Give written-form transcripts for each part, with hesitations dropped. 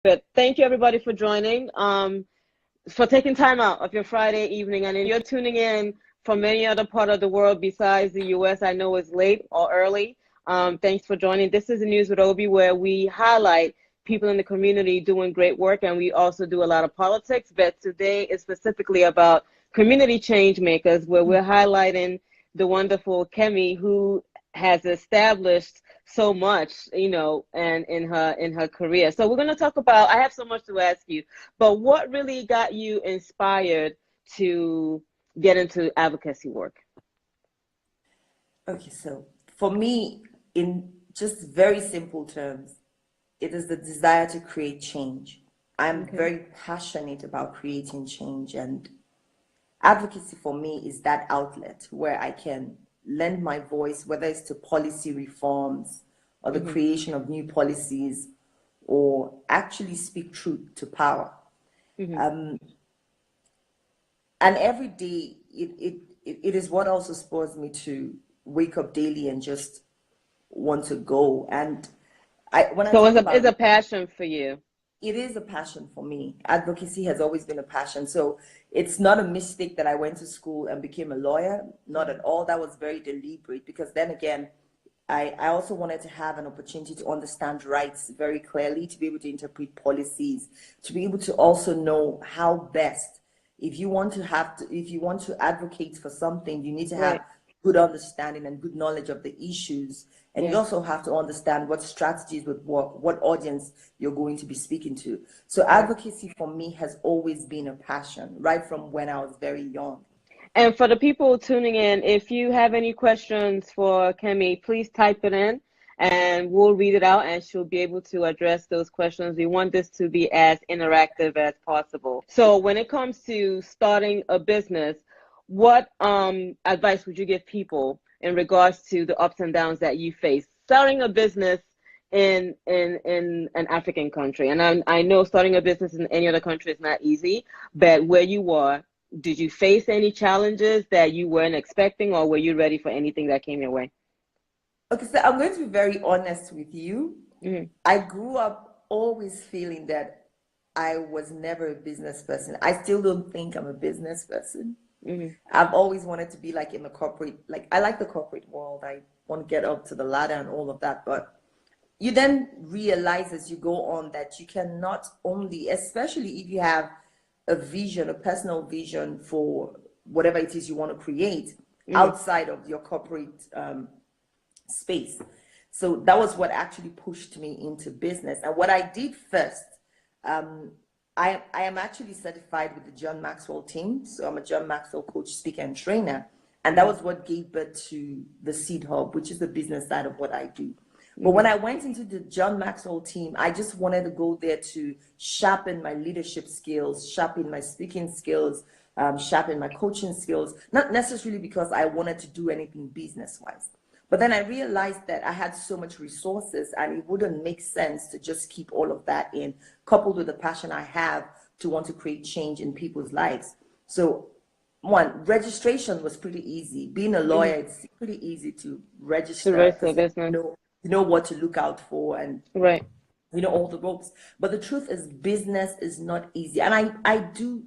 But thank you everybody for joining, for taking time out of your Friday evening. And if you're tuning in from any other part of the world besides the US, I know it's late or early. Thanks for joining. This is the News with Obi, where we highlight people in the community doing great work, and we also do a lot of politics. But today is specifically about community change makers, where we're highlighting the wonderful Kemi, who has established so much, and in her career. So we're going to talk about, I have so much to ask you, but what really got you inspired to get into advocacy work? Okay, so for me, in just very simple terms, it is the desire to create change. I'm very passionate about creating change, and advocacy for me is that outlet where I can lend my voice, whether it's to policy reforms or the creation of new policies, or actually speak truth to power. And every day, it is what also spurs me to wake up daily and just want to go. And it's a passion for you. It is a passion for me. Advocacy has always been a passion. So it's not a mistake that I went to school and became a lawyer. Not at all. That was very deliberate, because then again, I also wanted to have an opportunity to understand rights very clearly, to be able to interpret policies, to be able to also know how best, if you want to advocate for something, you need to have good understanding and good knowledge of the issues. And you also have to understand what strategies would work, what audience you're going to be speaking to. So advocacy for me has always been a passion, right from when I was very young. And for the people tuning in, if you have any questions for Kemi, please type it in and we'll read it out, and she'll be able to address those questions. We want this to be as interactive as possible. So when it comes to starting a business, what advice would you give people in regards to the ups and downs that you face starting a business in an African country? And I know starting a business in any other country is not easy, but where you are, did you face any challenges that you weren't expecting, or were you ready for anything that came your way? Okay, so I'm going to be very honest with you. I grew up always feeling that I was never a business person. I still don't think I'm a business person. I've always wanted to be like in the corporate, like I like the corporate world. I want to get up to the ladder and all of that. But you then realize as you go on that you cannot only, especially if you have a vision, a personal vision for whatever it is you want to create outside of your corporate space. So that was what actually pushed me into business. And what I did first, I am actually certified with the John Maxwell team. So I'm a John Maxwell coach, speaker, and trainer. And that was what gave birth to the Seed Hub, which is the business side of what I do. But when I went into the John Maxwell team, I just wanted to go there to sharpen my leadership skills, sharpen my speaking skills, sharpen my coaching skills, not necessarily because I wanted to do anything business-wise. But then I realized that I had so much resources and it wouldn't make sense to just keep all of that in, coupled with the passion I have to want to create change in people's lives. So one, registration was pretty easy. Being a lawyer, it's pretty easy to register. You know what to look out for, and you know all the ropes. But the truth is, business is not easy. And I do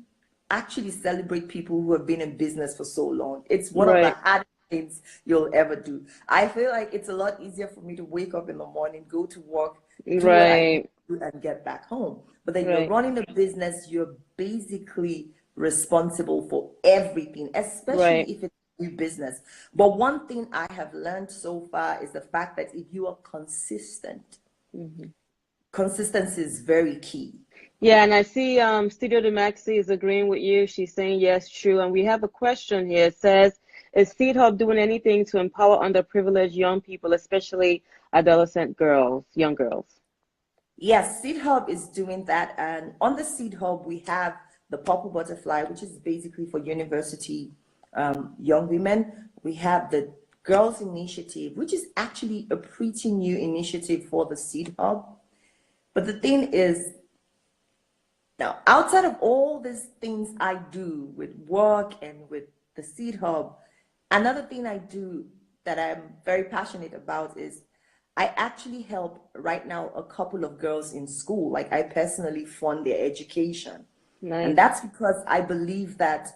actually celebrate people who have been in business for so long. It's one of the hardest things you'll ever do. I feel like it's a lot easier for me to wake up in the morning, go to work, do what I need to do, and get back home. But then you're running a business, you're basically responsible for everything, especially if it's new business. But one thing I have learned so far is the fact that if you are consistent, consistency is very key. Yeah, and I see Studio de Maxi is agreeing with you. She's saying yes, true. And we have a question here. It says, is Seed Hub doing anything to empower underprivileged young people, especially adolescent girls, young girls? Yes, Seed Hub is doing that. And on the Seed Hub, we have the Purple Butterfly, which is basically for university young women. We have the Girls Initiative, which is actually a pretty new initiative for the Seed Hub. But the thing is, now, outside of all these things I do with work and with the Seed Hub, another thing I do that I'm very passionate about is I actually help right now a couple of girls in school. Like, I personally fund their education. Nice. And that's because I believe that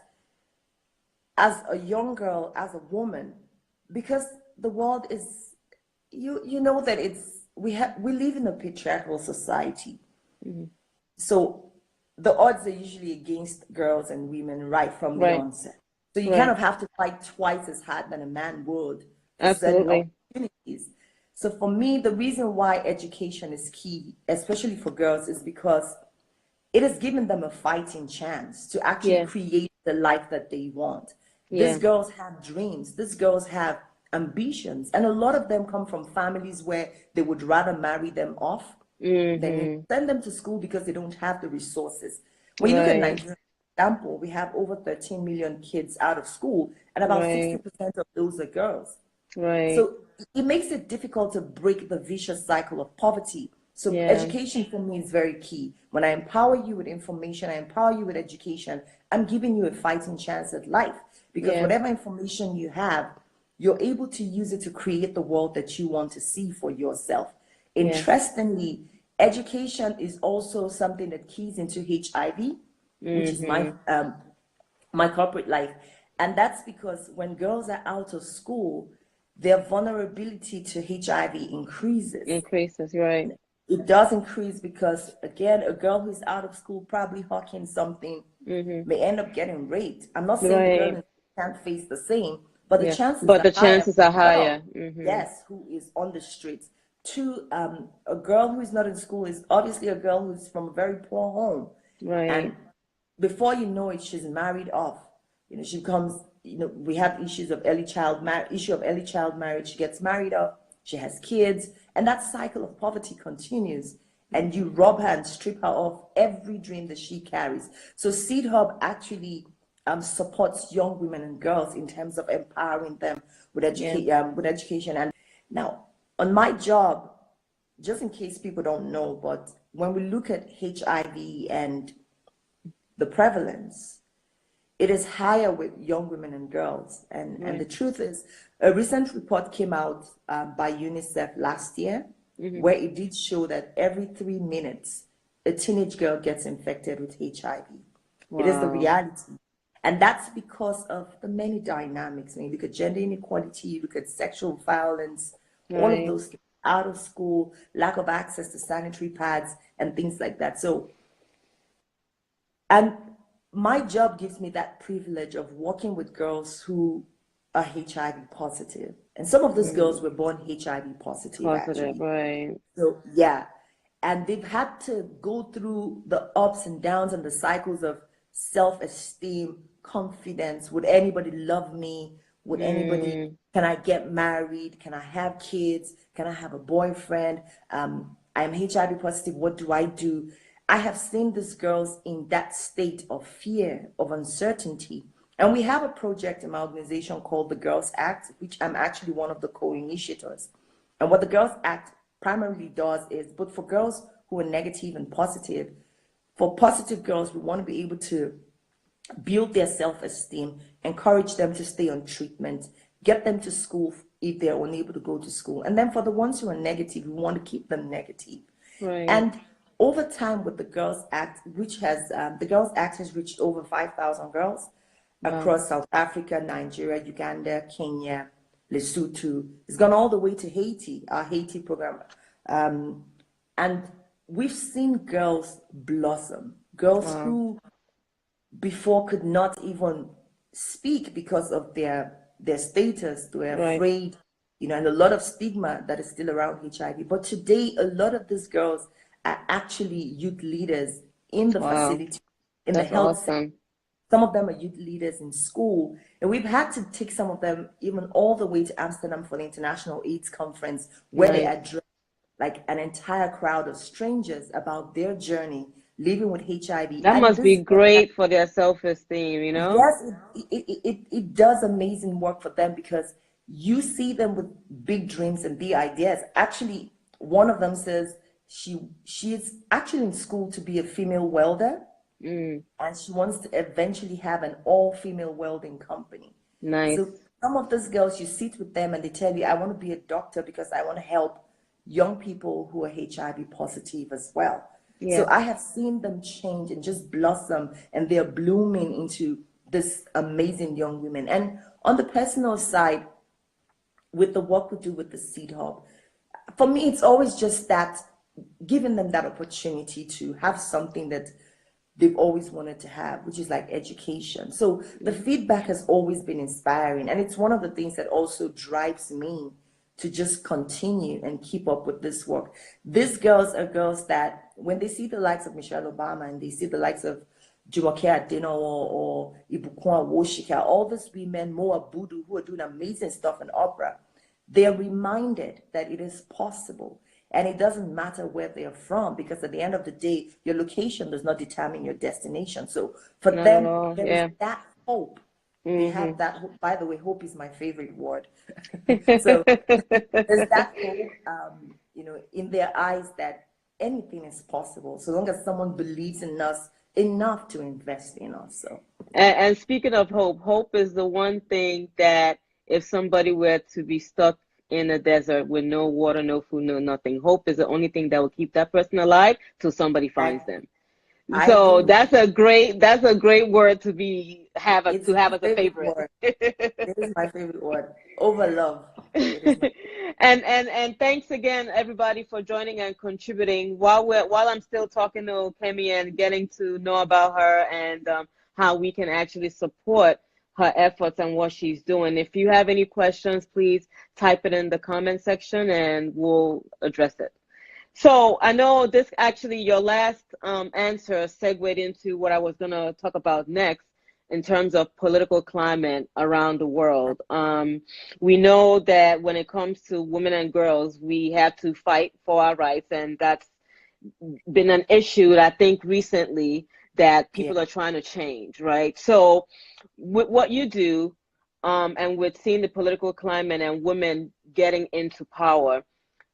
as a young girl, as a woman, because the world is, you know that we live in a patriarchal society. Mm-hmm. So the odds are usually against girls and women right from the onset. So you kind of have to fight twice as hard than a man would for certain opportunities. So for me, the reason why education is key, especially for girls, is because it has given them a fighting chance to actually create the life that they want. These girls have dreams. These girls have ambitions. And a lot of them come from families where they would rather marry them off than send them to school because they don't have the resources. When you look at Nigeria, for example, we have over 13 million kids out of school, and about 60% of those are girls. So it makes it difficult to break the vicious cycle of poverty. So education for me is very key. When I empower you with information, I empower you with education, I'm giving you a fighting chance at life. Because whatever information you have, you're able to use it to create the world that you want to see for yourself. Interestingly, education is also something that keys into HIV, which is my corporate life. And that's because when girls are out of school, their vulnerability to HIV increases. It does increase because, again, a girl who's out of school, probably hawking something, may end up getting raped. I'm not saying the girl can't face the same, but the chances are higher. Yes, who is on the streets. Two, a girl who is not in school is obviously a girl who's from a very poor home. And before you know it, she's married off. You know, she becomes, you know, we have issue of early child marriage. She gets married off, she has kids, and that cycle of poverty continues. And you rob her and strip her of every dream that she carries. So Seed Hub actually supports young women and girls in terms of empowering them with education. And now, on my job, just in case people don't know, but when we look at HIV and the prevalence, it is higher with young women and girls. And the truth is, a recent report came out by UNICEF last year, where it did show that every 3 minutes, a teenage girl gets infected with HIV. It is the reality. And that's because of the many dynamics. When you look at gender inequality, you look at sexual violence, all of those things, out of school, lack of access to sanitary pads, and things like that. So, and my job gives me that privilege of working with girls who are HIV positive. And some of those girls were born HIV positive, actually. So, and they've had to go through the ups and downs and the cycles of self-esteem, confidence. Would anybody love me? Would anybody, can I get married? Can I have kids? Can I have a boyfriend? I'm HIV positive. What do I do? I have seen these girls in that state of fear, of uncertainty. And we have a project in my organization called the Girls Act, which I'm actually one of the co-initiators. And what the Girls Act primarily does is, but for girls who are negative and positive, for positive girls, we want to be able to build their self-esteem, encourage them to stay on treatment, get them to school if they're unable to go to school. And then for the ones who are negative, we want to keep them negative. And over time with the Girls Act, which has, the Girls Act has reached over 5,000 girls across South Africa, Nigeria, Uganda, Kenya, Lesotho. It's gone all the way to Haiti, our Haiti program. And we've seen girls blossom, girls who before could not even speak because of their status. They were afraid, you know, and a lot of stigma that is still around HIV. But today, a lot of these girls are actually youth leaders in the facility, in the health center. Some of them are youth leaders in school. And we've had to take some of them even all the way to Amsterdam for the International AIDS Conference, where they address like an entire crowd of strangers about their journey living with HIV. That must be great for their self-esteem, you know? Yes, it does amazing work for them because you see them with big dreams and big ideas. Actually, one of them says she is actually in school to be a female welder, and she wants to eventually have an all-female welding company. Nice. So some of those girls, you sit with them and they tell you, I want to be a doctor because I want to help young people who are HIV positive as well. Yeah. So I have seen them change and just blossom, and they're blooming into this amazing young women. And on the personal side, with the work we do with the Seed Hub, for me, it's always just that, giving them that opportunity to have something that they've always wanted to have, which is like education. So the feedback has always been inspiring. And it's one of the things that also drives me to just continue and keep up with this work. These girls are girls that when they see the likes of Michelle Obama and they see the likes of Jumoke Adeno or Ibukwa Woshika, all these women, Moa Budu, who are doing amazing stuff in opera, they are reminded that it is possible. And it doesn't matter where they are from, because at the end of the day, your location does not determine your destination. So for them, there is that hope. They have that hope. By the way, hope is my favorite word. So there's that hope, in their eyes, that anything is possible, so long as someone believes in us enough to invest in us. So, and speaking of hope, hope is the one thing that if somebody were to be stuck in a desert with no water, no food, no nothing, hope is the only thing that will keep that person alive till somebody finds them. So that's a great word to have as a favorite. It is my favorite word. Over love. And thanks again, everybody, for joining and contributing. While I'm still talking to Kemi and getting to know about her and how we can actually support her efforts and what she's doing. If you have any questions, please type it in the comment section and we'll address it. So I know this actually, your last answer segued into what I was going to talk about next in terms of political climate around the world. We know that when it comes to women and girls, we have to fight for our rights, and that's been an issue that I think recently that people are trying to change, right? So with what you do, and with seeing the political climate and women getting into power,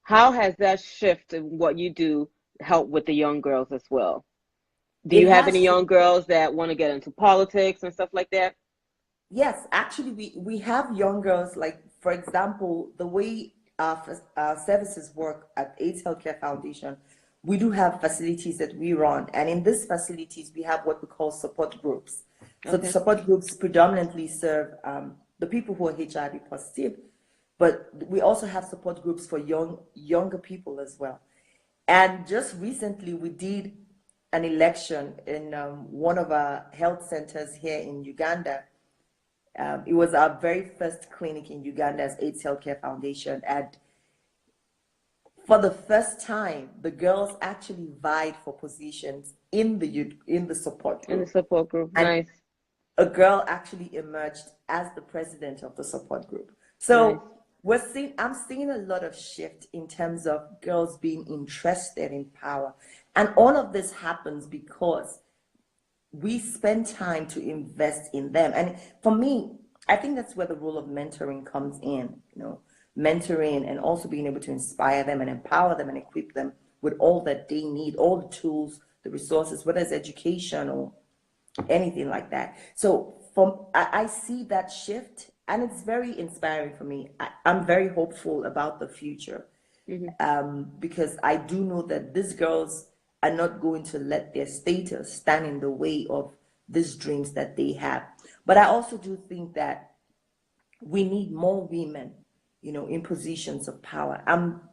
how has that shift in what you do helped with the young girls as well? Do you have any young girls that want to get into politics and stuff like that? Yes, actually, we have young girls, like, for example, the way our services work at AIDS Healthcare Foundation, we do have facilities that we run. And in these facilities, we have what we call support groups. So the support groups predominantly serve the people who are HIV positive, but we also have support groups for younger people as well. And just recently, we did an election in one of our health centers here in Uganda. It was our very first clinic in Uganda as AIDS Healthcare Foundation. And for the first time, the girls actually vied for positions in the support group. In the support group, and nice. A girl actually emerged as the president of the support group. So I'm seeing a lot of shift in terms of girls being interested in power. And all of this happens because we spend time to invest in them. And for me, I think that's where the role of mentoring comes in, mentoring and also being able to inspire them and empower them and equip them with all that they need, all the tools, the resources, whether it's education or anything like that. So I see that shift, and it's very inspiring for me. I'm very hopeful about the future, because I do know that these girls are not going to let their status stand in the way of these dreams that they have. But I also do think that we need more women, in positions of power.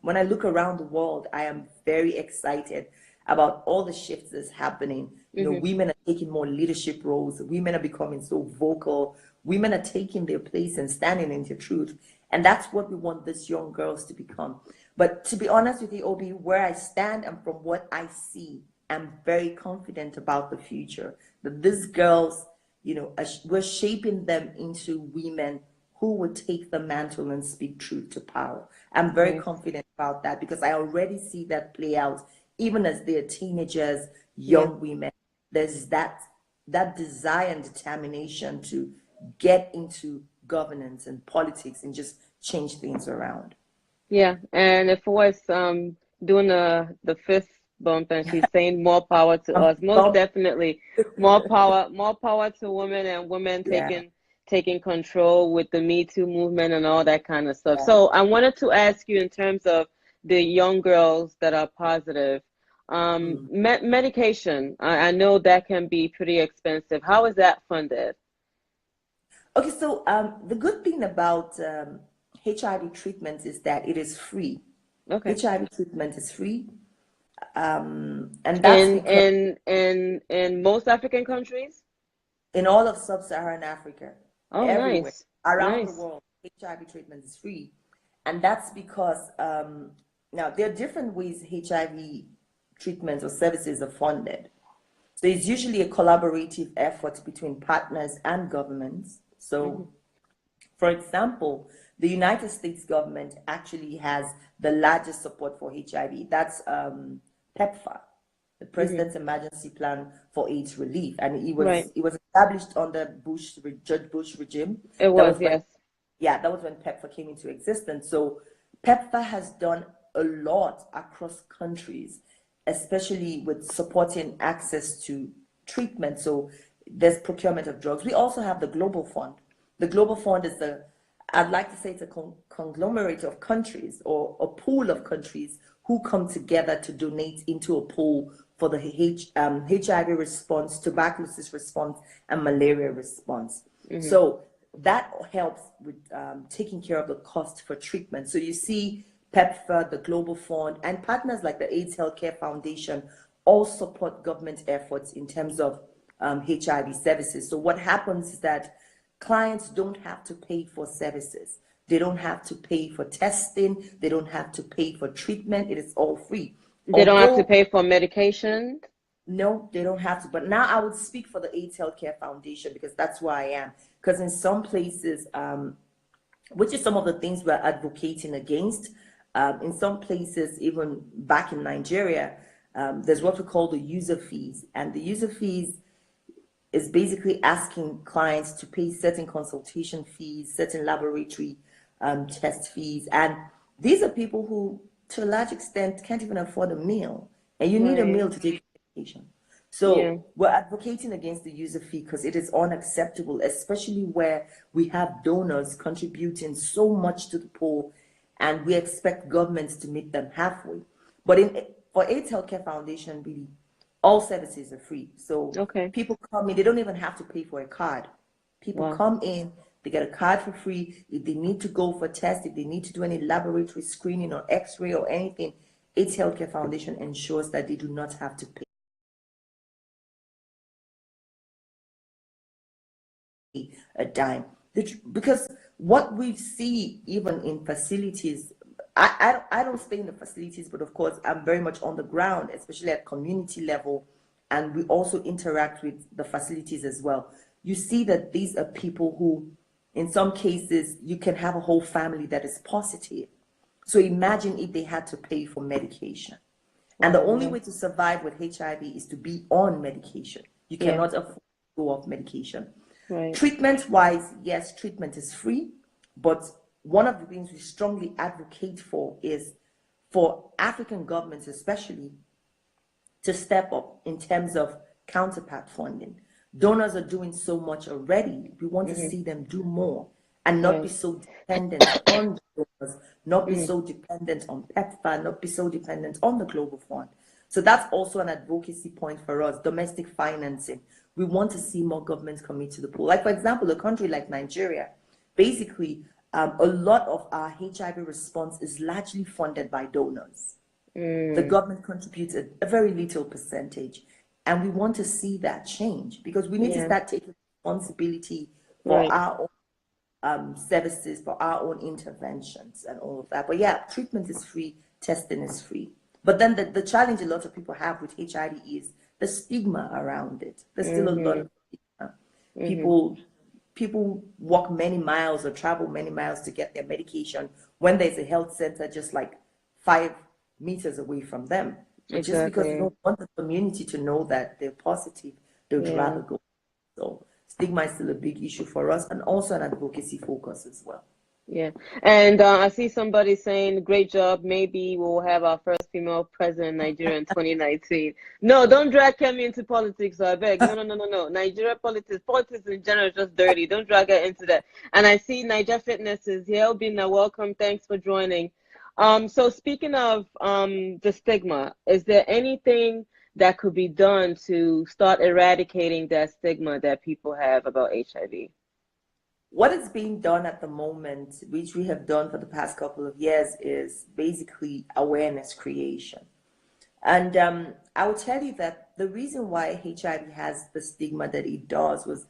When I look around the world, I am very excited about all the shifts that's happening. Women are taking more leadership roles. Women are becoming so vocal. Women are taking their place and standing in their truth. And that's what we want these young girls to become. But to be honest with you, Obi, where I stand and from what I see, I'm very confident about the future. That these girls, we're shaping them into women who would take the mantle and speak truth to power. I'm very confident about that, because I already see that play out, even as they're teenagers, young women. There's that desire and determination to get into governance and politics and just change things around. Yeah, and if it was doing the fist bump and she's saying more power to us, most definitely more power to women, and women taking control with the Me Too movement and all that kind of stuff. So I wanted to ask you, in terms of the young girls that are positive. Medication, I know that can be pretty expensive. How is that funded? Okay, so the good thing about HIV treatment is that it is free. Okay. HIV treatment is free, and that's because in most African countries, in all of sub-Saharan Africa, everywhere nice, around the nice. world, HIV treatment is free, and that's because now there are different ways HIV treatments or services are funded. So it's usually a collaborative effort between partners and governments. So, for example, the United States government actually has the largest support for HIV. That's PEPFAR, the President's Emergency Plan for AIDS Relief, and it was established under Judge Bush regime. It was, yes. That was when PEPFAR came into existence. So PEPFAR has done a lot across countries, especially with supporting access to treatment. So there's procurement of drugs. We also have the Global Fund. The Global Fund is I'd like to say it's a conglomerate of countries or a pool of countries who come together to donate into a pool for the HIV response, tuberculosis response, and malaria response. So that helps with taking care of the cost for treatment. So you see PEPFAR, the Global Fund, and partners like the AIDS Healthcare Foundation all support government efforts in terms of HIV services. So what happens is that clients don't have to pay for services. They don't have to pay for testing. They don't have to pay for treatment. It is all free. They don't have to pay for medication? No, they don't have to. But now I would speak for the AIDS Healthcare Foundation because that's where I am. Because in some places, which is some of the things we're advocating against, in some places, even back in Nigeria, there's what we call the user fees. And the user fees is basically asking clients to pay certain consultation fees, certain laboratory test fees. And these are people who, to a large extent, can't even afford a meal. And you need a meal to take medication. So we're advocating against the user fee because it is unacceptable, especially where we have donors contributing so much to the pool and we expect governments to meet them halfway. But for AIDS Healthcare Foundation, really, all services are free. So people come in, they don't even have to pay for a card. People come in, they get a card for free. If they need to go for tests, if they need to do any laboratory screening or x-ray or anything, AIDS Healthcare Foundation ensures that they do not have to pay a dime. Because what we see even in facilities, I don't stay in the facilities, but of course I'm very much on the ground, especially at community level, and we also interact with the facilities as well. You see that these are people who, in some cases, you can have a whole family that is positive. So imagine if they had to pay for medication. And the only way to survive with HIV is to be on medication. You cannot afford to go off medication. Treatment-wise, yes, treatment is free, but one of the things we strongly advocate for is for African governments especially to step up in terms of counterpart funding. Donors are doing so much already. We want to see them do more and not be so dependent on donors, not be so dependent on PEPFAR, not be so dependent on the Global Fund. So that's also an advocacy point for us, domestic financing. We want to see more governments commit to the pool. Like, for example, a country like Nigeria, basically, a lot of our HIV response is largely funded by donors. The government contributes a very little percentage. And we want to see that change because we need to start taking responsibility for our own services, for our own interventions and all of that. But yeah, treatment is free, testing is free. But then the challenge a lot of people have with HIV is the stigma around it. There's still a lot of stigma. People walk many miles or travel many miles to get their medication when there's a health center just like 5 meters away from them. But just because we don't want the community to know that they're positive, they would rather go. So stigma is still a big issue for us and also an advocacy focus as well. Yeah, and I see somebody saying, great job, maybe we'll have our first female president in Nigeria in 2019. No, don't drag Kemi into politics, I beg. No. Nigeria politics in general is just dirty. Don't drag her into that. And I see Niger Fitness is here. Obina, welcome. Thanks for joining. So speaking of the stigma, is there anything that could be done to start eradicating that stigma that people have about HIV? What is being done at the moment, which we have done for the past couple of years, is basically awareness creation. And I will tell you that the reason why HIV has the stigma that it does was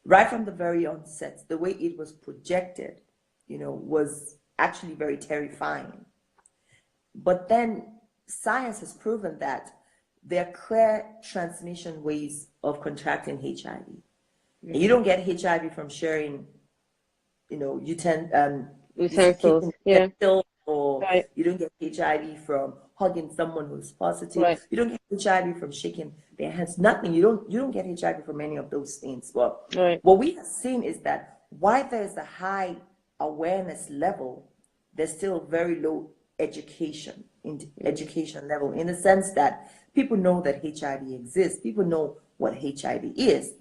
right from the very onset, the way it was projected, was actually very terrifying. But then science has proven that there are clear transmission ways of contracting HIV. And you don't get HIV from sharing, Utensils, yeah. Or Right. you don't get HIV from hugging someone who's positive. Right. You don't get HIV from shaking their hands. Nothing. You don't get HIV from any of those things. Well, Right. what we have seen is that while there's a high awareness level, there's still very low education level, in the sense that people know that HIV exists. People know what HIV is.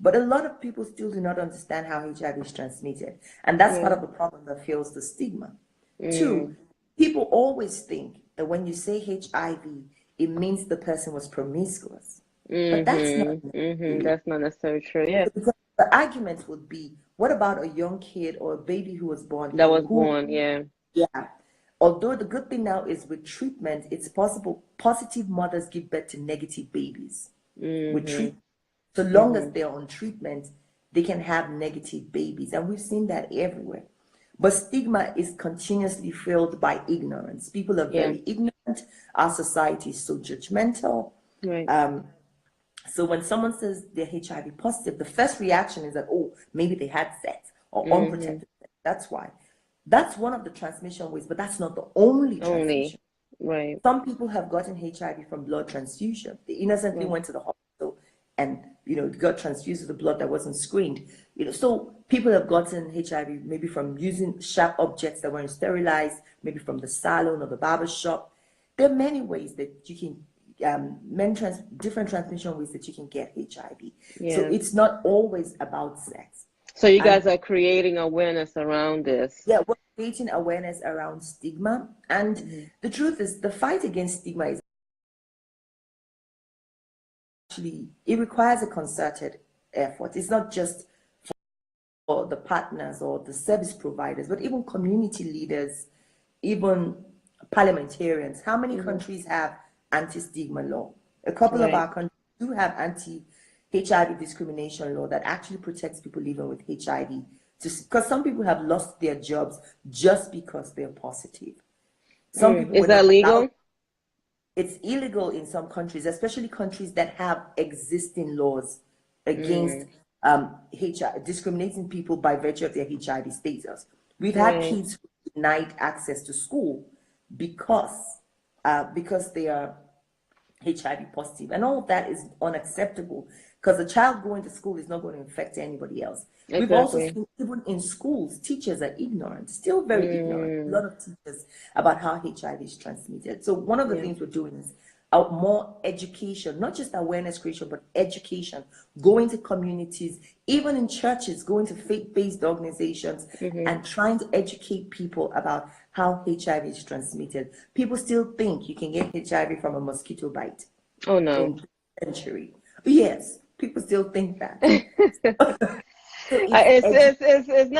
But a lot of people still do not understand how HIV is transmitted. And that's part of the problem that fuels the stigma. Two, people always think that when you say HIV, it means the person was promiscuous. But that's not that's not necessarily true. Yeah. Because the argument would be, what about a young kid or a baby who was born? That was born, yeah. Yeah. Although the good thing now is with treatment, it's possible positive mothers give birth to negative babies with treatment. So long as they're on treatment, they can have negative babies. And we've seen that everywhere. But stigma is continuously filled by ignorance. People are very ignorant. Our society is so judgmental. Right. So when someone says they're HIV positive, the first reaction is that, oh, maybe they had sex or unprotected sex. That's why. That's one of the transmission ways, but that's not the only transmission. Right. Some people have gotten HIV from blood transfusion. They innocently went to the hospital and got transfused with the blood that wasn't screened. So people have gotten HIV maybe from using sharp objects that weren't sterilized, maybe from the salon or the barber shop. There are many ways that you can, different transmission ways that you can get HIV. Yeah. So it's not always about sex. So you guys are creating awareness around this. Yeah, we're creating awareness around stigma. And the truth is, the fight against stigma is actually, it requires a concerted effort. It's not just for the partners or the service providers, but even community leaders, even parliamentarians. How many countries have anti-stigma law? A couple of our countries do have anti-HIV discrimination law that actually protects people living with HIV. Because some people have lost their jobs just because they're positive. Some people is that legal? It's illegal in some countries, especially countries that have existing laws against HIV, discriminating people by virtue of their HIV status. We've had kids who denied access to school because they are HIV positive, and all of that is unacceptable, because a child going to school is not going to infect anybody else. Exactly. We've also seen, even in schools, teachers are ignorant, still very ignorant, a lot of teachers, about how HIV is transmitted. So one of the things we're doing is more education, not just awareness creation, but education, going to communities, even in churches, going to faith-based organizations, and trying to educate people about how HIV is transmitted. People still think you can get HIV from a mosquito bite. Oh no. In the century. Yes, people still think that. It's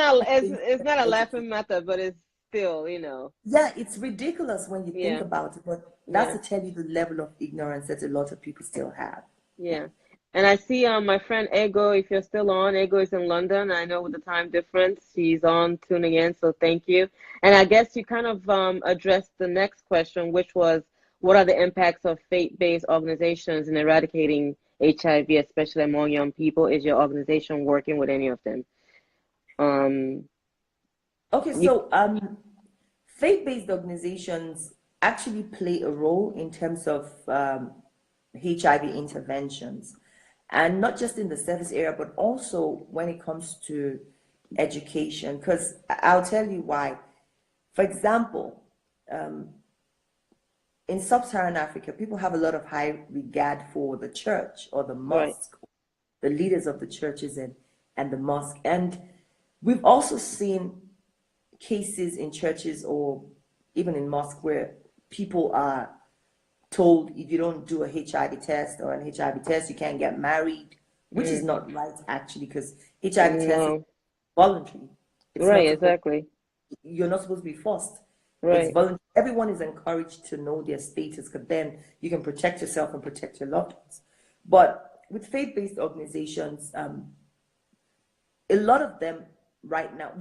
not a laughing matter, but it's still, Yeah, it's ridiculous when you think about it, but that's to tell you the level of ignorance that a lot of people still have. Yeah. And I see my friend Ego, if you're still on, Ego is in London. I know with the time difference, she's on tuning in, so thank you. And I guess you kind of addressed the next question, which was, what are the impacts of faith-based organizations in eradicating HIV, especially among young people? Is your organization working with any of them? Okay, so faith-based organizations actually play a role in terms of HIV interventions, and not just in the service area, but also when it comes to education, because I'll tell you why. For example, in sub-Saharan Africa, people have a lot of high regard for the church or the mosque, the leaders of the churches and the mosque. And we've also seen cases in churches or even in mosque, where people are told if you don't do a HIV test or an HIV test, you can't get married, which is not right, actually, because HIV test is voluntary. It's right, not exactly. You're not supposed to be forced. Right. It's voluntary. Everyone is encouraged to know their status, because then you can protect yourself and protect your loved ones. But with faith-based organizations, a lot of them right now,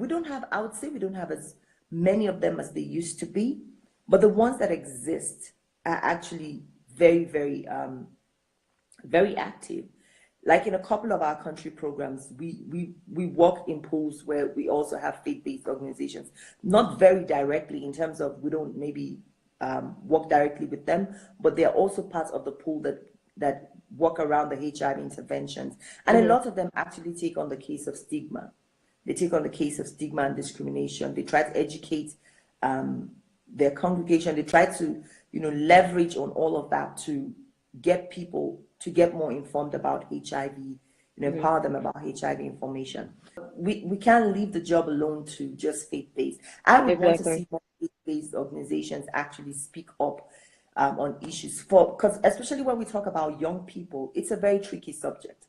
I would say we don't have as many of them as they used to be, but the ones that exist are actually very, very, very active. Like in a couple of our country programs, we work in pools where we also have faith-based organizations, not very directly in terms of we don't maybe work directly with them, but they're also part of the pool that work around the HIV interventions. And a lot of them actually take on the case of stigma. They take on the case of stigma and discrimination. They try to educate their congregation. They try to, leverage on all of that to get people to get more informed about HIV, empower them about HIV information. We can't leave the job alone to just faith-based. I would want to see more faith-based organizations actually speak up on issues, because especially when we talk about young people, it's a very tricky subject.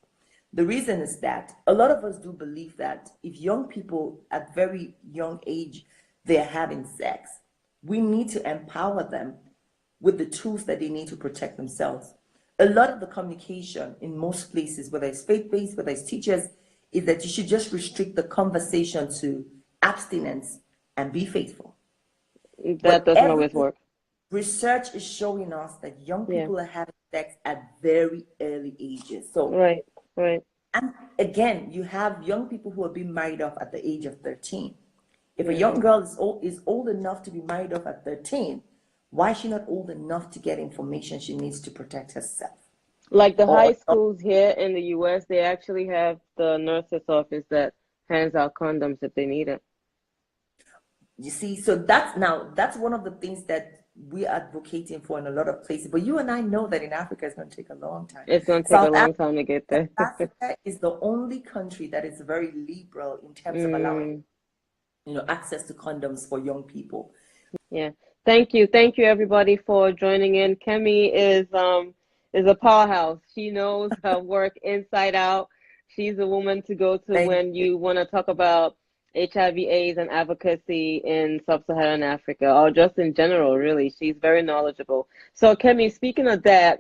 The reason is that a lot of us do believe that if young people at very young age, they're having sex, we need to empower them with the tools that they need to protect themselves. A lot of the communication in most places, whether it's faith-based, whether it's teachers, is that you should just restrict the conversation to abstinence and be faithful. That doesn't always work. Research is showing us that young people are having sex at very early ages. So right. And again, you have young people who are being married off at the age of 13. If a young girl is old enough to be married off at 13, why is she not old enough to get information she needs to protect herself? Like the high schools here in the US, they actually have the nurse's office that hands out condoms if they need it. You see, so that's one of the things that we're advocating for in a lot of places. But you and I know that in Africa, it's going to take a long time. It's going to take a long time to get there. Africa is the only country that is very liberal in terms of allowing, access to condoms for young people. Yeah. Thank you, everybody, for joining in. Kemi is a powerhouse. She knows her work inside out. She's a woman to go to when you want to talk about HIV/AIDS and advocacy in sub-Saharan Africa, or just in general, really. She's very knowledgeable. So, Kemi, speaking of that,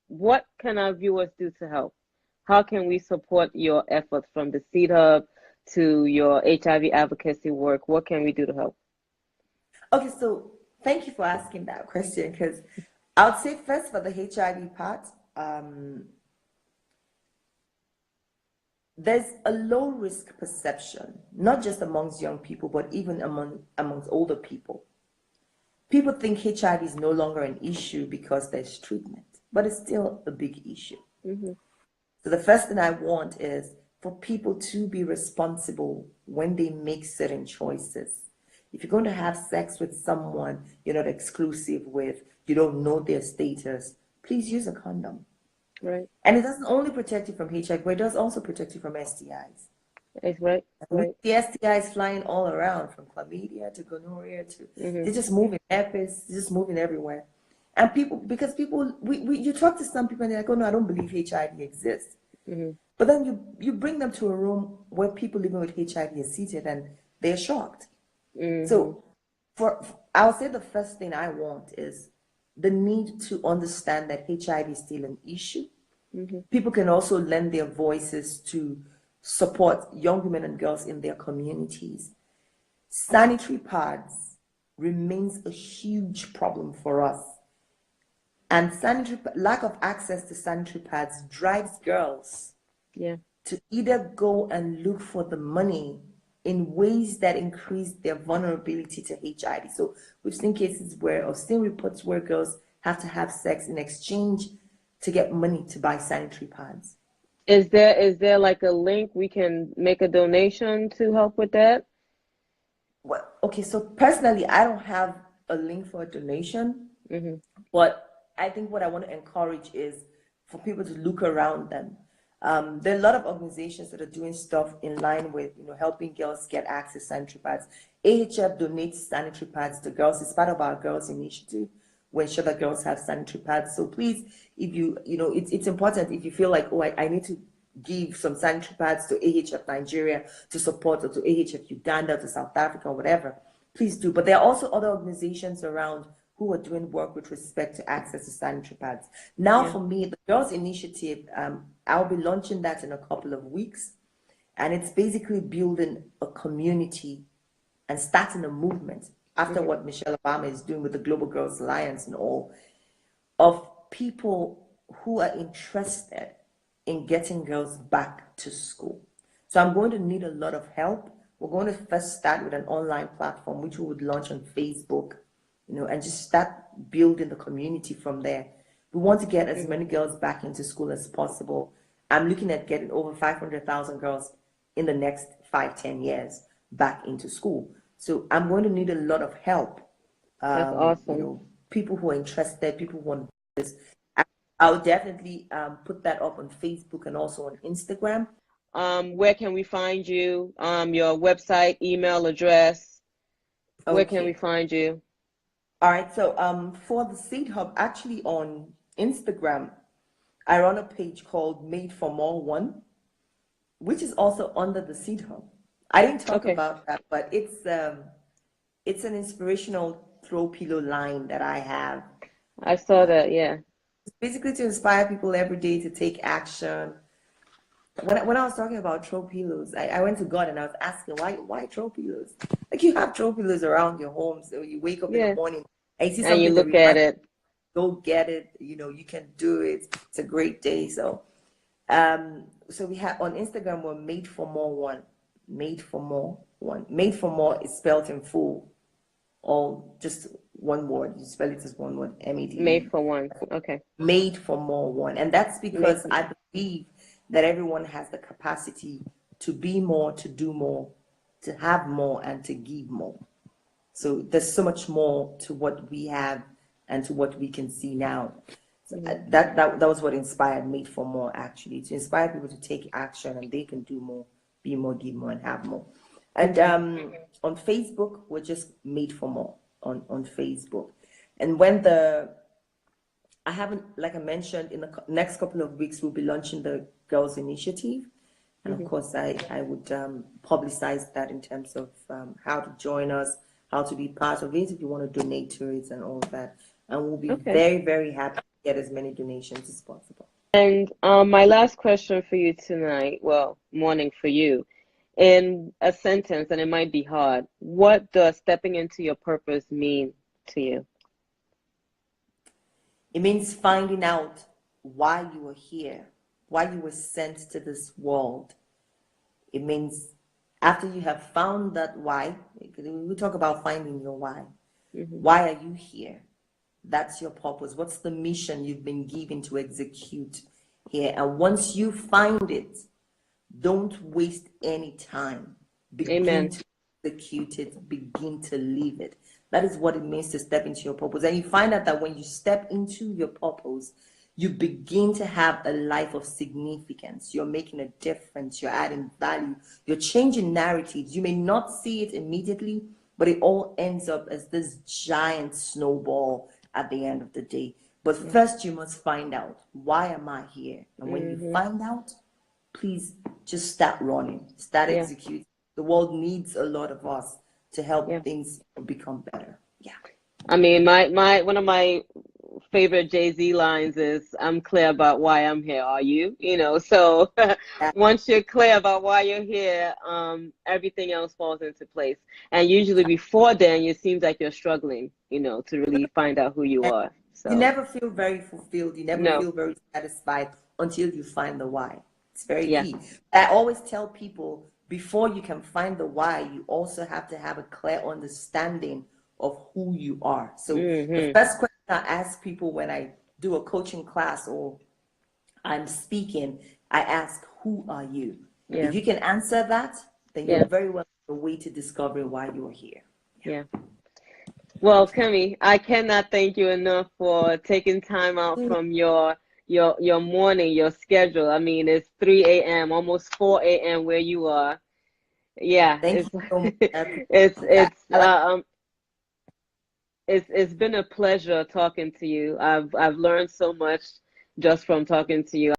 what can our viewers do to help? How can we support your efforts, from the Seed Hub to your HIV advocacy work? What can we do to help? Okay, so thank you for asking that question, because I would say first for the HIV part, there's a low risk perception, not just amongst young people, but even amongst older people. People think HIV is no longer an issue because there's treatment, but it's still a big issue. So the first thing I want is for people to be responsible when they make certain choices. If you're going to have sex with someone you're not exclusive with, you don't know their status, please use a condom. Right. And it doesn't only protect you from HIV, but it does also protect you from STIs. It's right. With the STIs flying all around, from chlamydia to gonorrhea to, they're just moving, herpes, they're just moving everywhere. And you talk to some people and they're like, oh no, I don't believe HIV exists. But then you bring them to a room where people living with HIV are seated and they're shocked. So I'll say the first thing I want is the need to understand that HIV is still an issue. People can also lend their voices to support young women and girls in their communities. Sanitary pads remains a huge problem for us. And lack of access to sanitary pads drives girls to either go and look for the money in ways that increase their vulnerability to HIV. So we've seen cases I've seen reports where girls have to have sex in exchange to get money to buy sanitary pads. Is there like a link we can make a donation to help with that? Well, okay, so personally, I don't have a link for a donation, but I think what I want to encourage is for people to look around them. There are a lot of organizations that are doing stuff in line with, helping girls get access to sanitary pads. AHF donates sanitary pads to girls. It's part of our girls initiative. We ensure that girls have sanitary pads. So please, if it's important if you feel like, oh, I need to give some sanitary pads to AHF Nigeria to support, or to AHF Uganda, to South Africa, or whatever, please do. But there are also other organizations around who are doing work with respect to access to sanitary pads. Now, for me, the Girls Initiative, I'll be launching that in a couple of weeks. And it's basically building a community and starting a movement after what Michelle Obama is doing with the Global Girls Alliance and all, of people who are interested in getting girls back to school. So I'm going to need a lot of help. We're going to first start with an online platform, which we would launch on Facebook, and just start building the community from there. We want to get as many girls back into school as possible. I'm looking at getting over 500,000 girls in the next 5-10 years back into school. So I'm going to need a lot of help. That's awesome. People who are interested, people who want this. I'll definitely put that up on Facebook and also on Instagram. Where can we find you? Your website, email address. Okay. Where can we find you? All right. So for the Seed Hub, actually on Instagram, I run a page called Made for More One, which is also under the Seed Hub. I didn't talk about that, but it's an inspirational throw pillow line that I have. I saw that, yeah. It's basically to inspire people every day to take action. When I was talking about throw pillows, I went to God and I was asking, why throw pillows? Like, you have throw pillows around your home, so you wake up in the morning and you see something, and you look at it. Go get it. You can do it. It's a great day. So, so we have on Instagram, we're Made for More One. Made for More One. Made for More is spelled in full, all just one word. You spell it as one word. M-A-D. Made for One. Okay. Made for More One, and that's because I believe that everyone has the capacity to be more, to do more, to have more, and to give more. So there's so much more to what we have and to what we can see now. So that was what inspired Made for More, actually, to inspire people to take action, and they can do more, be more, give more, and have more. And on Facebook, we're just Made for More on Facebook. And when I haven't, like I mentioned, in the next couple of weeks, we'll be launching the Girls Initiative. And of course, I would publicize that in terms of how to join us, how to be part of it, if you want to donate to it and all of that. And we'll be very, very happy to get as many donations as possible. And my last question for you tonight, well, morning for you, in a sentence, and it might be hard, what does stepping into your purpose mean to you? It means finding out why you are here, why you were sent to this world. It means after you have found that why, we talk about finding your why. Why are you here? That's your purpose. What's the mission you've been given to execute here? And once you find it, don't waste any time. Begin to execute it, begin to live it. That is what it means to step into your purpose. And you find out that when you step into your purpose, you begin to have a life of significance. You're making a difference. You're adding value. You're changing narratives. You may not see it immediately, but it all ends up as this giant snowball at the end of the day. But first, you must find out, why am I here? And when you find out, please just start running, start executing. The world needs a lot of us to help things become better. I mean, one of my favorite Jay-Z lines is, I'm clear about why I'm here. Are you? So once you're clear about why you're here, everything else falls into place. And usually before then, it seems like you're struggling, to really find out who you are. So you never feel very fulfilled. You never feel very satisfied until you find the why. It's very key. I always tell people, before you can find the why, you also have to have a clear understanding of who you are. So the first question I ask people when I do a coaching class or I'm speaking, I ask, who are you? If you can answer that, then you're very well on the way to discovering why you are here. Well, Kemi, I cannot thank you enough for taking time out from your your morning, your schedule. I mean, it's 3 a.m., almost 4 a.m. where you are. Yeah, Thank you so much. I appreciate it's that. it's it's been a pleasure talking to you. I've learned so much just from talking to you.